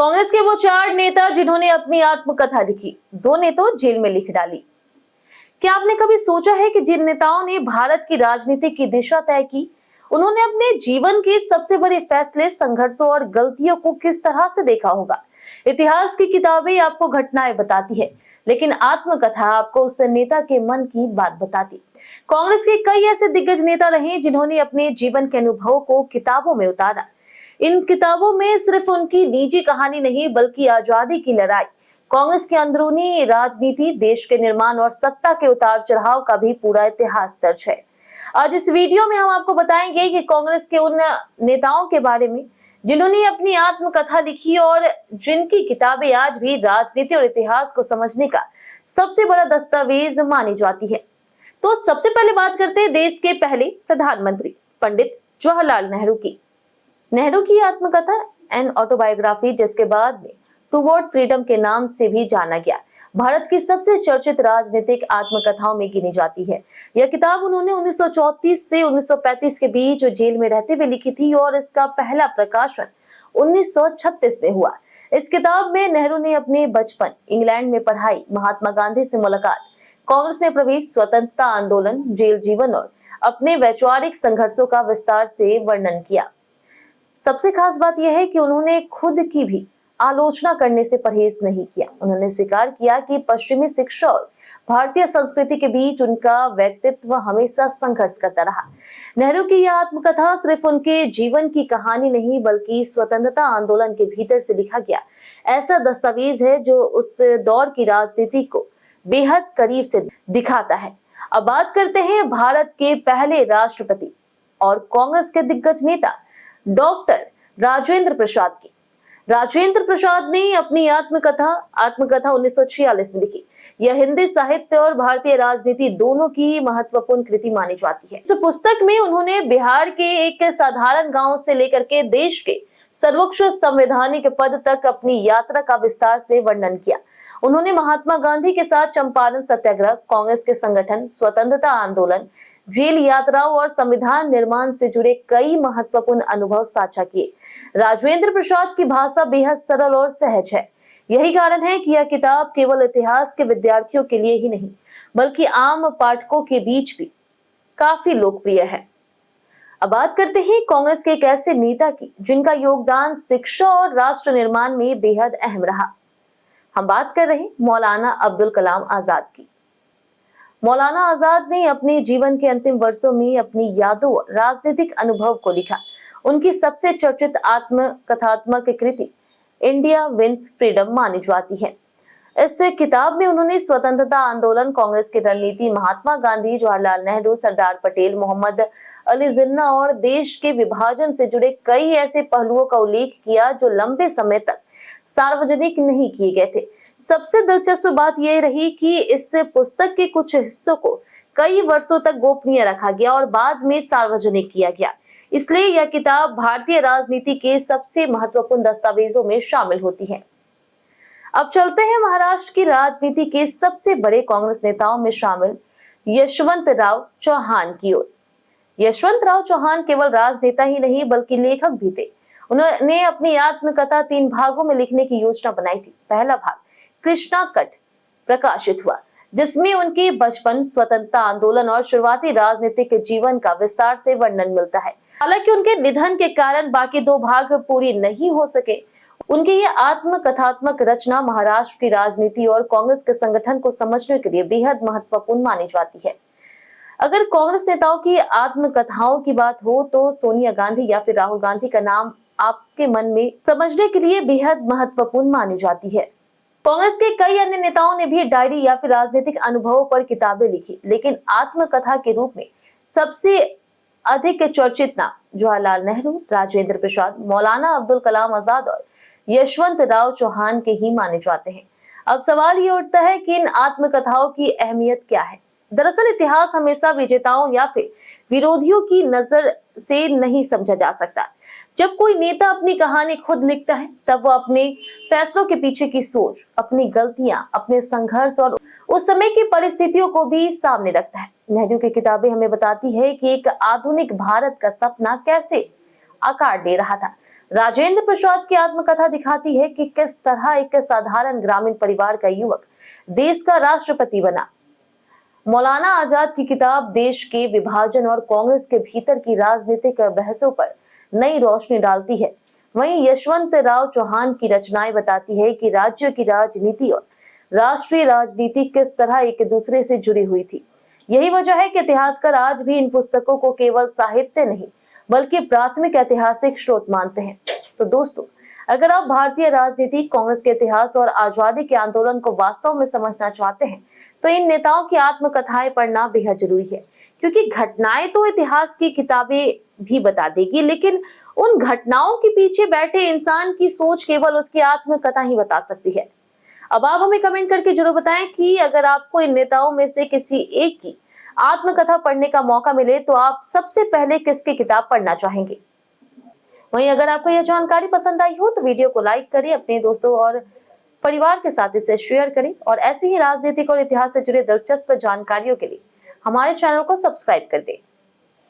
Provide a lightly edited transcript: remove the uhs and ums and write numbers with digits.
कांग्रेस के वो चार नेता जिन्होंने अपनी आत्मकथा लिखी, दो ने तो जेल में लिख डाली। क्या आपने कभी सोचा है कि जिन नेताओं ने भारत की राजनीति की दिशा तय की, उन्होंने अपने जीवन के सबसे बड़े फैसले, संघर्षों और गलतियों को किस तरह से देखा होगा। इतिहास की किताबें आपको घटनाएं बताती है, लेकिन आत्मकथा आपको उस नेता के मन की बात बताती। कांग्रेस के कई ऐसे दिग्गज नेता रहे जिन्होंने अपने जीवन के अनुभव को किताबों में उतारा। इन किताबों में सिर्फ उनकी निजी कहानी नहीं, बल्कि आजादी की लड़ाई, कांग्रेस की अंदरूनी राजनीति, देश के निर्माण और सत्ता के उतार चढ़ाव का भी पूरा इतिहास दर्ज है। आज इस वीडियो में हम आपको बताएंगे कि कांग्रेस के उन नेताओं के बारे में जिन्होंने अपनी आत्मकथा लिखी और जिनकी किताबें आज भी राजनीति और इतिहास को समझने का सबसे बड़ा दस्तावेज मानी जाती है। तो सबसे पहले बात करते हैं देश के पहले प्रधानमंत्री पंडित जवाहरलाल नेहरू की। नेहरू की आत्मकथा एन ऑटोबायोग्राफी, जिसके बाद में टुवर्ड फ्रीडम के नाम से भी जाना गया, भारत की सबसे चर्चित राजनीतिक आत्मकथाओं में गिनी जाती है। यह किताब उन्होंने 1934 से 1935 के बीच जेल में रहते हुए लिखी थी और इसका पहला प्रकाशन 1936 में हुआ। इस किताब में नेहरू ने अपने बचपन, इंग्लैंड में पढ़ाई, महात्मा गांधी से मुलाकात, कांग्रेस में प्रवेश, स्वतंत्रता आंदोलन, जेल जीवन और अपने वैचारिक संघर्षों का विस्तार से वर्णन किया। सबसे खास बात यह है कि उन्होंने खुद की भी आलोचना करने से परहेज नहीं किया। उन्होंने स्वीकार किया कि पश्चिमी शिक्षा और भारतीय संस्कृति के बीच उनका व्यक्तित्व हमेशा संघर्ष करता रहा। नेहरू की यह आत्मकथा सिर्फ उनके जीवन की कहानी नहीं, बल्कि स्वतंत्रता आंदोलन के भीतर से लिखा गया ऐसा दस्तावेज है जो उस दौर की राजनीति को बेहद करीब से दिखाता है। अब बात करते हैं भारत के पहले राष्ट्रपति और कांग्रेस के दिग्गज नेता डॉक्टर राजेंद्र प्रसाद की। राजेंद्र प्रसाद ने अपनी आत्मकथा 1946 में लिखी। यह हिंदी साहित्य और भारतीय राजनीति दोनों की महत्वपूर्ण कृति मानी जाती है। इस पुस्तक में उन्होंने बिहार के एक साधारण गांव से लेकर के देश के सर्वोच्च संवैधानिक पद तक अपनी यात्रा का विस्तार से वर्णन किया। उन्होंने महात्मा गांधी के साथ चंपारण सत्याग्रह, कांग्रेस के संगठन, स्वतंत्रता आंदोलन, जेल यात्राओं और संविधान निर्माण से जुड़े कई महत्वपूर्ण अनुभव साझा किए। राजेंद्र प्रसाद की भाषा बेहद सरल और सहज है। यही कारण है कि यह किताब केवल इतिहास के विद्यार्थियों के लिए ही नहीं, बल्कि आम पाठकों के बीच भी काफी लोकप्रिय है। अब बात करते हैं कांग्रेस के एक ऐसे नेता की जिनका योगदान शिक्षा और राष्ट्र निर्माण में बेहद अहम रहा। हम बात कर रहे हैं मौलाना अब्दुल कलाम आजाद की। मौलाना आजाद ने अपने जीवन के अंतिम वर्षों में अपनी यादों और राजनीतिक अनुभव को लिखा। उनकी सबसे चर्चित आत्मकथात्मक कृति इंडिया विंस फ्रीडम मानी जाती है। इस किताब में उन्होंने स्वतंत्रता आंदोलन, कांग्रेस की रणनीति, महात्मा गांधी, जवाहरलाल नेहरू, सरदार पटेल, मोहम्मद अली जिन्ना और देश के विभाजन से जुड़े कई ऐसे पहलुओं का उल्लेख किया जो लंबे समय तक सार्वजनिक नहीं किए गए थे। सबसे दिलचस्प बात यह रही कि इस पुस्तक के कुछ हिस्सों को कई वर्षों तक गोपनीय रखा गया और बाद में सार्वजनिक किया गया। इसलिए यह किताब भारतीय राजनीति के सबसे महत्वपूर्ण दस्तावेजों में शामिल होती है। अब चलते हैं महाराष्ट्र की राजनीति के सबसे बड़े कांग्रेस नेताओं में शामिल यशवंतराव चौहान की ओर। यशवंतराव चौहान केवल राजनेता ही नहीं, बल्कि लेखक भी थे। उन्होंने अपनी आत्मकथा 3 भागों में लिखने की योजना बनाई थी। पहला भाग कृष्णा कट प्रकाशित हुआ, जिसमें उनके बचपन, स्वतंत्रता आंदोलन और शुरुआती राजनीतिक जीवन का विस्तार से वर्णन मिलता है। हालांकि उनके निधन के कारण बाकी 2 भाग पूरी नहीं हो सके। उनकी ये आत्मकथात्मक रचना महाराष्ट्र की राजनीति और कांग्रेस के संगठन को समझने के लिए बेहद महत्वपूर्ण मानी जाती है। अगर कांग्रेस नेताओं की आत्मकथाओं की बात हो तो सोनिया गांधी या फिर राहुल गांधी का नाम आपके मन में समझने के लिए बेहद महत्वपूर्ण मानी जाती है। कांग्रेस के कई अन्य नेताओं ने भी डायरी या फिर राजनीतिक अनुभवों पर किताबें लिखी, लेकिन आत्मकथा के रूप में सबसे अधिक चर्चित नाम जवाहरलाल नेहरू, राजेंद्र प्रसाद, मौलाना अब्दुल कलाम आजाद और यशवंतराव चौहान के ही माने जाते हैं। अब सवाल ये उठता है कि इन आत्मकथाओं की अहमियत क्या है। दरअसल इतिहास हमेशा विजेताओं या फिर विरोधियों की नजर से नहीं समझा जा सकता। जब कोई नेता अपनी कहानी खुद लिखता है, तब वो अपने फैसलों के पीछे की सोच, अपनी गलतियां, अपने संघर्ष और उस समय की परिस्थितियों को भी सामने रखता है। नेहरू की किताबें हमें बताती है कि एक आधुनिक भारत का सपना कैसे आकार ले रहा था। राजेंद्र प्रसाद की आत्मकथा दिखाती है कि किस तरह एक साधारण ग्रामीण परिवार का युवक देश का राष्ट्रपति बना। मौलाना आजाद की किताब देश के विभाजन और कांग्रेस के भीतर की राजनीतिक बहसों पर नई रोशनी डालती है। वहीं यशवंत राव चौहान की रचनाएं बताती है कि राज्यों की राजनीति और राष्ट्रीय राजनीति किस तरह एक दूसरे से जुड़ी हुई थी। यही वजह है कि इतिहासकार आज भी इन पुस्तकों को केवल साहित्य नहीं बल्कि प्राथमिक ऐतिहासिक स्रोत मानते हैं। तो दोस्तों, अगर आप भारतीय राजनीति, कांग्रेस के इतिहास और आजादी के आंदोलन को वास्तव में समझना चाहते हैं तो इन नेताओं की आत्मकथाएं पढ़ना बेहद जरूरी है, क्योंकि घटनाएं तो इतिहास की किताबें भी बता देगी, लेकिन उन घटनाओं के पीछे बैठे इंसान की सोच केवल उसकी आत्मकथा ही बता सकती है। अब आप हमें कमेंट करके जरूर बताएं कि अगर आपको इन नेताओं में से किसी एक की आत्मकथा पढ़ने का मौका मिले तो आप सबसे पहले किसकी किताब पढ़ना चाहेंगे। वहीं अगर आपको यह जानकारी पसंद आई हो तो वीडियो को लाइक करें, अपने दोस्तों और परिवार के साथ इसे शेयर करें और ऐसी ही राजनीतिक और इतिहास से जुड़े दिलचस्प जानकारियों के लिए हमारे चैनल को सब्सक्राइब कर दें।